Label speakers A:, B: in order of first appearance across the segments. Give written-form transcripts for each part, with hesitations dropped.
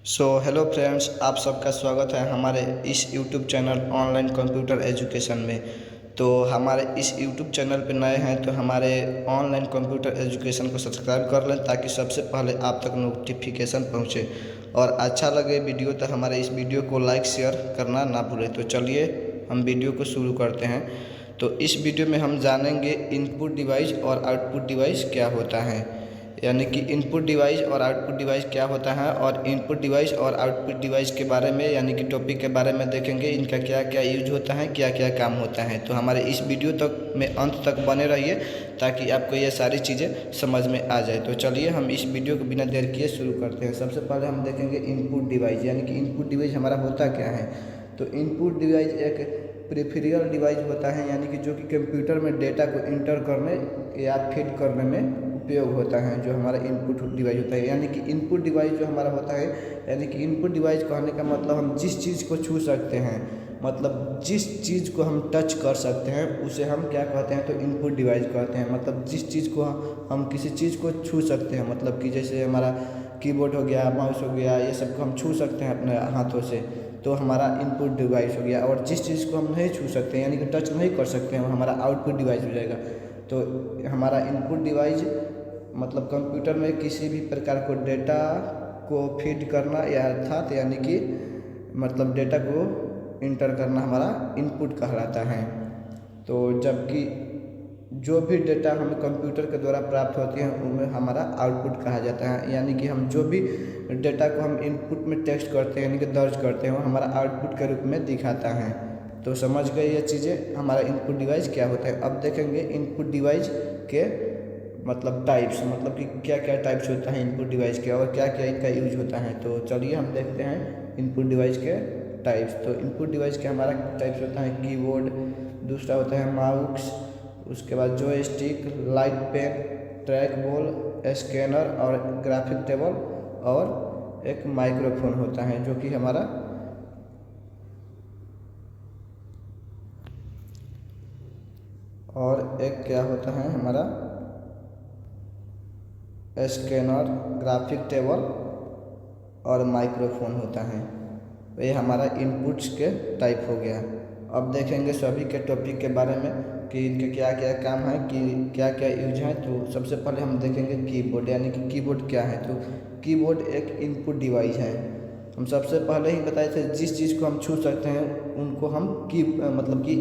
A: Hello friends, आप सबका स्वागत है हमारे इस YouTube channel online computer education में। तो हमारे इस यूट्यूब चैनल पर नए हैं तो हमारे ऑनलाइन कंप्यूटर एजुकेशन को सब्सक्राइब कर लें ताकि सबसे पहले आप तक नोटिफिकेशन पहुंचे। और अच्छा लगे वीडियो तो हमारे इस वीडियो को लाइक शेयर करना ना भूलें। तो चलिए हम वीडियो को शुरू करते हैं। तो इस वीडियो में हम जानेंगे इनपुट डिवाइस और आउटपुट डिवाइस क्या होता है, यानी कि इनपुट डिवाइस और आउटपुट डिवाइस क्या होता है, और इनपुट डिवाइस और आउटपुट डिवाइस के बारे में यानी कि टॉपिक के बारे में देखेंगे। इनका क्या क्या यूज होता है, क्या क्या काम होता है। तो हमारे इस वीडियो तक में अंत तक बने रहिए ताकि आपको ये सारी चीज़ें समझ में आ जाए। तो चलिए हम इस वीडियो को बिना देर किए शुरू करते हैं। सबसे पहले हम देखेंगे इनपुट डिवाइस, यानी कि इनपुट डिवाइस हमारा होता क्या है। तो इनपुट डिवाइस एक प्रिफेरियल डिवाइस होता है, यानी कि जो कि कंप्यूटर में डेटा को इंटर करने या फीड करने में उपयोग होता है, जो हमारा इनपुट डिवाइस होता है। यानी कि इनपुट डिवाइस जो हमारा होता है, यानी कि इनपुट डिवाइस कहने का मतलब हम जिस चीज़ को छू सकते हैं, मतलब जिस चीज़ को हम टच कर सकते हैं उसे हम क्या कहते हैं, तो इनपुट डिवाइस कहते हैं। मतलब जिस चीज़ को हम किसी चीज़ को छू सकते हैं, मतलब कि जैसे हमारा कीबोर्ड हो गया, माउस हो गया, ये सब को हम छू सकते हैं अपने हाथों से, तो हमारा इनपुट डिवाइस हो गया। और जिस चीज़ को हम नहीं छू सकते यानी कि टच नहीं कर सकते हैं, वो हमारा आउटपुट डिवाइस हो जाएगा। तो हमारा इनपुट डिवाइस मतलब कंप्यूटर में किसी भी प्रकार को डेटा को फीड करना या अर्थात यानी कि मतलब डेटा को इंटर करना हमारा इनपुट कहलाता है। तो जबकि जो भी डेटा हमें कंप्यूटर के द्वारा प्राप्त होती है उनमें हमारा आउटपुट कहा जाता है। यानी कि हम जो भी डेटा को हम इनपुट में टेक्स्ट करते हैं यानी कि दर्ज करते हैं, वो हमारा आउटपुट के रूप में दिखाता है। तो समझ गए ये चीज़ें, हमारा इनपुट डिवाइस क्या होता है। अब देखेंगे इनपुट डिवाइस के मतलब टाइप्स, मतलब कि क्या क्या टाइप्स होता है इनपुट डिवाइस के और क्या क्या इनका यूज होता है। तो चलिए हम देखते हैं इनपुट डिवाइस के टाइप्स। तो इनपुट डिवाइस के हमारा टाइप्स होता है कीबोर्ड, दूसरा होता है माउस, उसके बाद joystick, light pen, track ball, scanner और ग्राफिक टेबल, और एक माइक्रोफोन होता है जो कि हमारा और एक क्या होता है हमारा स्कैनर, ग्राफिक टेबल और माइक्रोफोन होता है। ये हमारा इनपुट्स के टाइप हो गया। अब देखेंगे सभी के टॉपिक के बारे में कि इनके क्या क्या काम है, कि क्या क्या यूज है। तो सबसे पहले हम देखेंगे कीबोर्ड, यानी कि कीबोर्ड क्या है। तो कीबोर्ड एक इनपुट डिवाइस है। हम सबसे पहले ही बताए थे जिस चीज़ को हम छू सकते हैं उनको हम मतलब कि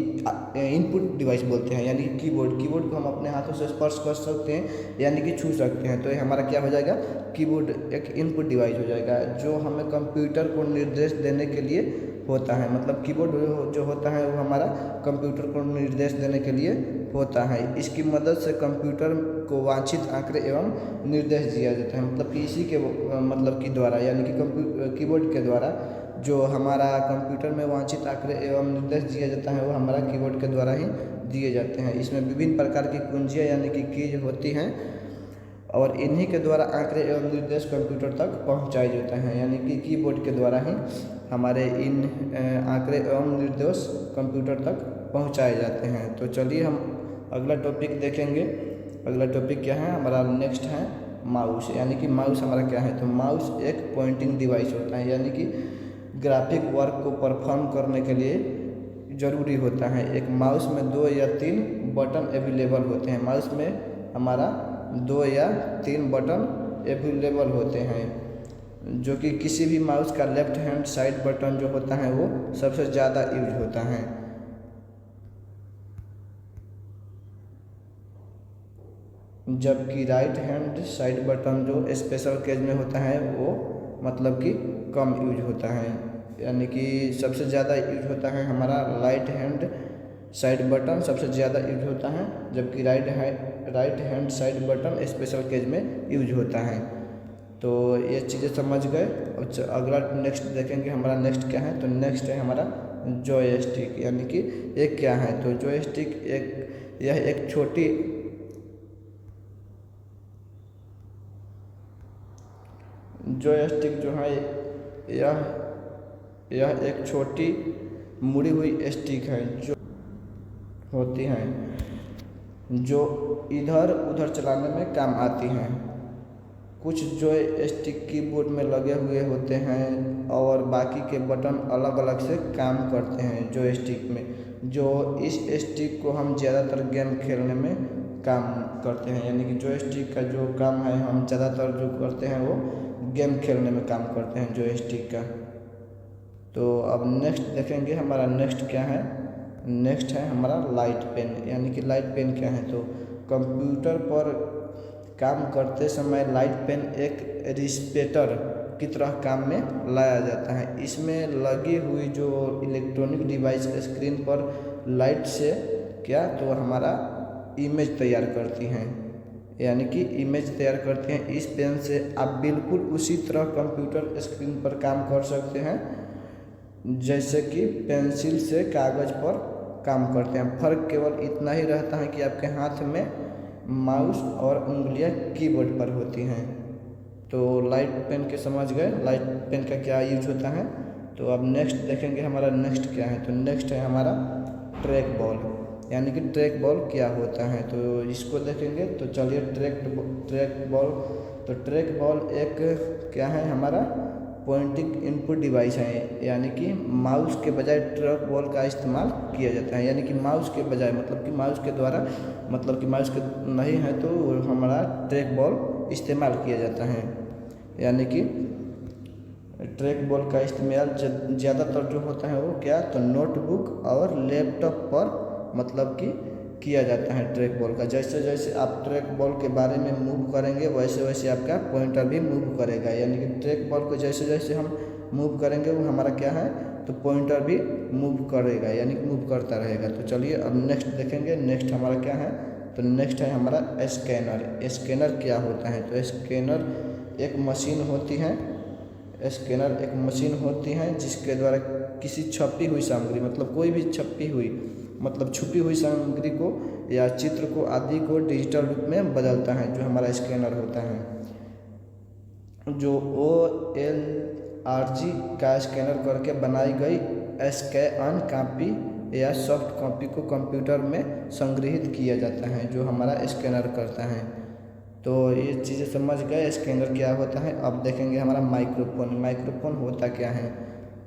A: इनपुट डिवाइस बोलते हैं। यानी कि कीबोर्ड को हम अपने हाथों से स्पर्श कर सकते हैं यानी कि छू सकते हैं। तो ये हमारा क्या हो जाएगा, कीबोर्ड एक इनपुट डिवाइस हो जाएगा जो हमें कंप्यूटर को निर्देश देने के लिए होता है। मतलब कीबोर्ड जो होता है वो हमारा कंप्यूटर को निर्देश देने के लिए होता है। इसकी मदद से कंप्यूटर को वांछित आंकड़े एवं निर्देश दिया जाता है। मतलब कि इसी के मतलब कि द्वारा यानी कि कीबोर्ड के द्वारा जो हमारा कंप्यूटर में वांछित आंकड़े एवं निर्देश दिया जाता है वो हमारा कीबोर्ड के द्वारा ही दिए जाते हैं। इसमें विभिन्न प्रकार की कुंजियाँ यानी कि कीज होती हैं और इन्हीं के द्वारा आंकड़े एवं निर्देश कंप्यूटर तक पहुंचाए जाते हैं। यानी कि कीबोर्ड के द्वारा ही हमारे इन आंकड़े एवं निर्देश कंप्यूटर तक पहुंचाए जाते हैं। तो चलिए हम अगला टॉपिक देखेंगे। अगला टॉपिक क्या है हमारा, नेक्स्ट है माउस। यानी कि माउस हमारा क्या है, तो माउस एक पॉइंटिंग डिवाइस होता है, यानी कि ग्राफिक वर्क को परफॉर्म करने के लिए ज़रूरी होता है। एक माउस में 2 या 3 बटन अवेलेबल होते हैं। माउस में हमारा 2 या 3 बटन अवेलेबल होते हैं, जो कि किसी भी माउस का लेफ्ट हैंड साइड बटन जो होता है वो सबसे ज़्यादा यूज होता है, जबकि राइट हैंड साइड बटन जो स्पेशल केस में होता है वो मतलब कि कम यूज होता है। यानी कि सबसे ज़्यादा यूज होता है हमारा राइट हैंड साइड बटन सबसे ज़्यादा यूज होता है, जबकि right hand side button special case में यूज होता है। तो ये चीज़ें समझ गए। और अगला नेक्स्ट देखेंगे हमारा नेक्स्ट क्या है, तो नेक्स्ट है हमारा जॉयस्टिक। यानी कि ये क्या है, तो जॉयस्टिक यह एक छोटी जॉयस्टिक जो है यह एक छोटी मुड़ी हुई स्टिक है जो होती हैं जो इधर उधर चलाने में काम आती हैं। कुछ जॉयस्टिक कीबोर्ड में लगे हुए होते हैं और बाकी के बटन अलग अलग से काम करते हैं जॉयस्टिक में। जो इस स्टिक को हम ज़्यादातर गेम खेलने में काम करते हैं, यानी कि जॉयस्टिक का जो काम है हम ज़्यादातर जो करते हैं वो गेम खेलने में काम करते हैं जॉयस्टिक का। तो अब नेक्स्ट देखेंगे हमारा नेक्स्ट क्या है। नेक्स्ट है हमारा लाइट पेन, यानी कि लाइट पेन क्या है। तो कंप्यूटर पर काम करते समय लाइट पेन एक रिस्पेटर की तरह काम में लाया जाता है। इसमें लगी हुई जो इलेक्ट्रॉनिक डिवाइस स्क्रीन पर लाइट से क्या तो हमारा इमेज तैयार करती हैं, यानी कि इमेज तैयार करती हैं। इस पेन से आप बिल्कुल उसी तरह कंप्यूटर स्क्रीन पर काम कर सकते हैं जैसे कि पेंसिल से कागज़ पर काम करते हैं। फ़र्क केवल इतना ही रहता है कि आपके हाथ में माउस और उंगलियां कीबोर्ड पर होती हैं। तो लाइट पेन के समझ गए लाइट पेन का क्या यूज होता है। तो अब नेक्स्ट देखेंगे हमारा नेक्स्ट क्या है। तो नेक्स्ट है हमारा ट्रैक बॉल, यानी कि ट्रैक बॉल क्या होता है तो इसको देखेंगे। तो चलिए ट्रैक बॉल। तो ट्रैक बॉल एक क्या है हमारा पॉइंटिंग इनपुट डिवाइस है, यानी कि माउस के बजाय ट्रैक बॉल का इस्तेमाल किया जाता है। यानी कि माउस के बजाय मतलब कि माउस के द्वारा मतलब कि माउस के नहीं है तो हमारा ट्रैक बॉल इस्तेमाल किया जाता है। यानी कि ट्रैक बॉल का इस्तेमाल ज़्यादातर जो होता है वो क्या तो नोटबुक और लैपटॉप पर मतलब कि किया जाता है ट्रैक बॉल का। जैसे जैसे आप ट्रैक बॉल के बारे में मूव करेंगे वैसे वैसे आपका पॉइंटर भी मूव करेगा, यानी कि ट्रैक बॉल को जैसे जैसे हम मूव करेंगे वो हमारा क्या है तो पॉइंटर भी मूव करेगा, यानी कि मूव करता रहेगा। तो चलिए अब नेक्स्ट देखेंगे। नेक्स्ट हमारा क्या है तो नेक्स्ट है हमारा स्कैनर। स्कैनर क्या होता है तो स्कैनर एक मशीन होती है। स्कैनर एक मशीन होती है जिसके द्वारा किसी छपी हुई सामग्री मतलब कोई भी छपी हुई मतलब छुपी हुई सामग्री को या चित्र को आदि को डिजिटल रूप में बदलता है, जो हमारा स्कैनर होता है। जो OLRG का स्कैनर करके बनाई गई स्कैन कॉपी या सॉफ्ट कॉपी को कंप्यूटर में संग्रहित किया जाता है, जो हमारा स्कैनर करता है। तो ये चीज़ें समझ गए स्कैनर क्या होता है। अब देखेंगे हमारा माइक्रोफोन। माइक्रोफोन होता क्या है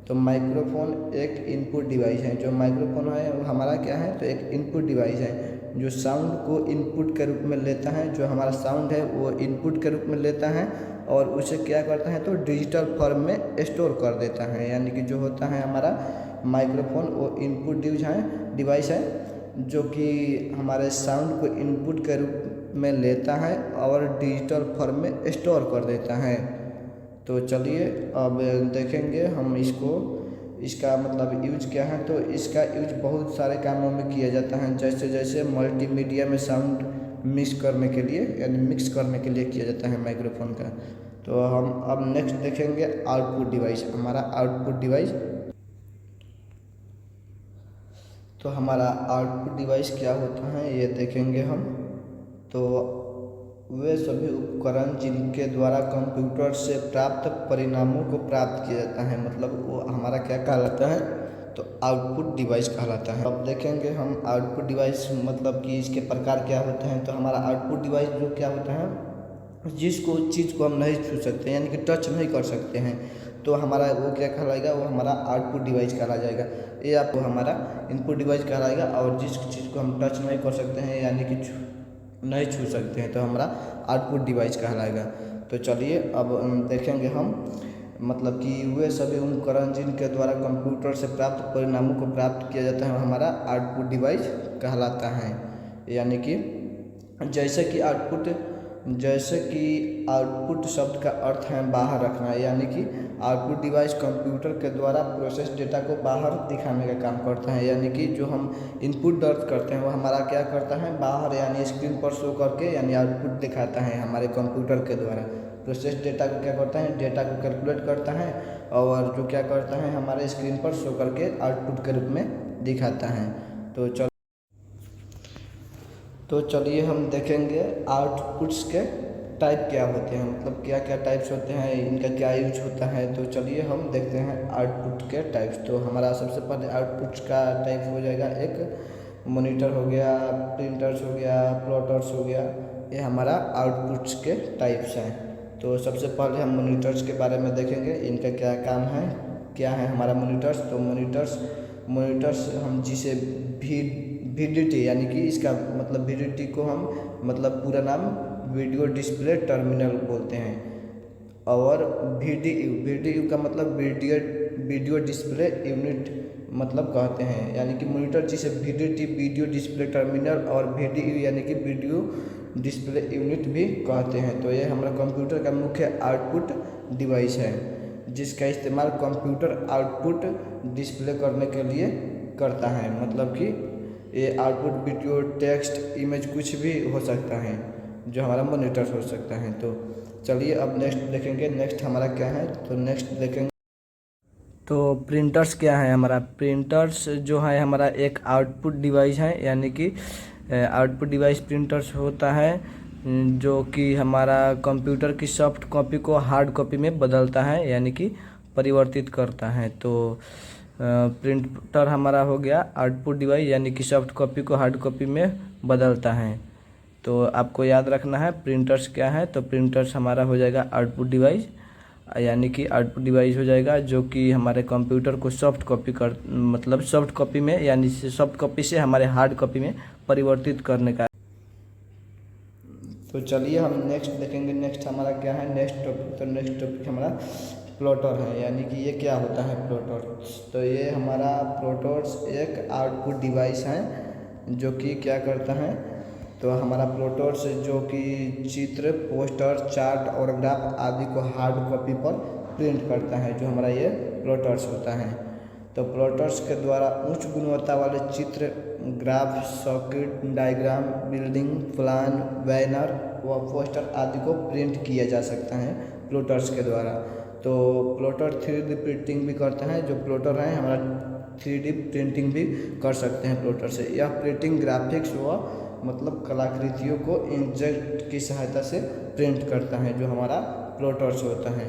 A: तो माइक्रोफोन एक इनपुट डिवाइस है। जो माइक्रोफोन है वो हमारा क्या है तो एक इनपुट डिवाइस है जो साउंड को इनपुट के रूप में लेता है। जो हमारा साउंड है वो इनपुट के रूप में लेता है और उसे क्या करता है तो डिजिटल फॉर्म में स्टोर कर देता है। यानी कि जो होता है हमारा माइक्रोफोन वो इनपुट डिवाइस है जो कि हमारे साउंड को इनपुट के रूप में लेता है और डिजिटल फॉर्म में स्टोर कर देता है। तो चलिए अब देखेंगे हम इसका मतलब यूज क्या है। तो इसका यूज बहुत सारे कामों में किया जाता है, जैसे जैसे मल्टीमीडिया में साउंड मिक्स करने के लिए यानी मिक्स करने के लिए किया जाता है माइक्रोफोन का। तो हम अब नेक्स्ट देखेंगे आउटपुट डिवाइस। हमारा आउटपुट डिवाइस तो हमारा आउटपुट डिवाइस क्या होता है ये देखेंगे हम। तो वे सभी उपकरण जिनके द्वारा कंप्यूटर से प्राप्त परिणामों को प्राप्त किया जाता है, मतलब वो हमारा क्या कहलाता है तो आउटपुट डिवाइस कहलाता है। अब देखेंगे हम आउटपुट डिवाइस मतलब कि इसके प्रकार क्या होते हैं। तो हमारा आउटपुट डिवाइस जो क्या होता है जिसको चीज़ को हम नहीं छू सकते यानी कि टच नहीं कर सकते हैं तो हमारा वो क्या कहलाएगा वो हमारा आउटपुट डिवाइस कहला जाएगा। ये आपको हमारा इनपुट डिवाइस कहलाएगा। और जिस चीज़ को हम टच नहीं कर सकते हैं यानी कि नहीं छू सकते हैं तो हमारा आउटपुट डिवाइस कहलाएगा। तो चलिए अब देखेंगे हम मतलब कि वे सभी उपकरण जिनके द्वारा कंप्यूटर से प्राप्त परिणामों को प्राप्त किया जाता है हमारा आउटपुट डिवाइस कहलाता है। यानी कि जैसे कि आउटपुट शब्द का अर्थ है बाहर रखना, यानी कि आउटपुट डिवाइस कंप्यूटर के द्वारा प्रोसेस डेटा को बाहर दिखाने का काम करता है। यानी कि जो हम इनपुट दर्ज करते हैं वो हमारा क्या करता है बाहर यानी स्क्रीन पर शो करके यानी आउटपुट दिखाता है हमारे कंप्यूटर के द्वारा। प्रोसेस डेटा को क्या करता है डेटा को कैलकुलेट करता है और जो क्या करता है हमारे स्क्रीन पर शो करके आउटपुट के रूप में दिखाता है। तो चलिए हम देखेंगे आउटपुट्स के टाइप क्या होते हैं, मतलब क्या क्या टाइप्स होते हैं, इनका क्या यूज होता है। तो चलिए हम देखते हैं आउटपुट के टाइप्स। तो हमारा सबसे पहले आउटपुट्स का टाइप हो जाएगा एक मॉनिटर हो गया, प्रिंटर्स हो गया, प्लॉटर्स हो गया, ये हमारा आउटपुट्स के टाइप्स हैं। तो सबसे पहले हम मॉनिटर्स के बारे में देखेंगे, इनका क्या काम है, क्या है हमारा मॉनिटर्स। तो मॉनिटर्स हम जिसे VDT यानी कि इसका मतलब VDT को हम मतलब पूरा नाम वीडियो डिस्प्ले टर्मिनल बोलते हैं, और VDU का मतलब वीडियो डिस्प्ले यूनिट मतलब कहते हैं। यानी कि मॉनिटर जिसे VDT वीडियो डिस्प्ले टर्मिनल और VDU यानी कि वीडियो डिस्प्ले यूनिट भी कहते हैं। तो ये हमारा कंप्यूटर का मुख्य आउटपुट डिवाइस है, जिसका इस्तेमाल कंप्यूटर आउटपुट डिस्प्ले करने के लिए करता है। मतलब कि ये आउटपुट वीडियो, टेक्स्ट, इमेज कुछ भी हो सकता है जो हमारा मॉनिटर हो सकता है। तो चलिए अब नेक्स्ट देखेंगे, नेक्स्ट हमारा क्या है। तो नेक्स्ट देखेंगे तो प्रिंटर्स क्या है हमारा। प्रिंटर्स जो है हमारा एक आउटपुट डिवाइस है, यानी कि आउटपुट डिवाइस प्रिंटर्स होता है जो कि हमारा कंप्यूटर की सॉफ्ट कॉपी को हार्ड कॉपी में बदलता है, यानी कि परिवर्तित करता है। तो प्रिंटर हमारा हो गया आउटपुट डिवाइस, यानी कि सॉफ्ट कॉपी को हार्ड कॉपी में बदलता है। तो आपको याद रखना है प्रिंटर्स क्या है। तो प्रिंटर्स हमारा हो जाएगा आउटपुट डिवाइस, यानी कि आउटपुट डिवाइस हो जाएगा जो कि हमारे कंप्यूटर को सॉफ्ट कॉपी कर मतलब सॉफ्ट कॉपी में यानी सॉफ्ट कॉपी से हमारे हार्ड कॉपी में परिवर्तित करने का। तो चलिए हम नेक्स्ट देखेंगे, नेक्स्ट हमारा क्या है नेक्स्ट टॉपिक। तो नेक्स्ट टॉपिक हमारा प्लॉटर है, यानी कि ये क्या होता है प्लॉटर्स। तो ये हमारा प्लॉटर्स एक आउटपुट डिवाइस है जो कि क्या करता है। तो हमारा प्लॉटर्स जो कि चित्र, पोस्टर, चार्ट और ग्राफ आदि को हार्ड कॉपी पर प्रिंट करता है, जो हमारा ये प्लॉटर्स होता है। तो प्लॉटर्स के द्वारा उच्च गुणवत्ता वाले चित्र, graph, circuit diagram, building plan, banner व पोस्टर आदि को प्रिंट किया जा सकता है प्लॉटर्स के द्वारा। तो प्लॉटर 3D प्रिंटिंग भी करता है, जो प्लॉटर है हमारा 3D प्रिंटिंग भी कर सकते हैं प्लॉटर से। यह प्रिंटिंग ग्राफिक्स व मतलब कलाकृतियों को इंकजेट की सहायता से प्रिंट करता है, जो हमारा प्लॉटर्स होता है।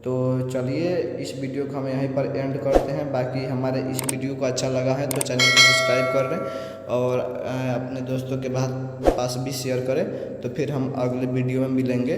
A: तो चलिए इस वीडियो को हम यहीं पर एंड करते हैं। बाकी हमारे इस वीडियो को अच्छा लगा है तो चैनल को सब्सक्राइब कर दें और अपने दोस्तों के पास भी शेयर करें। तो फिर हम अगले वीडियो में मिलेंगे।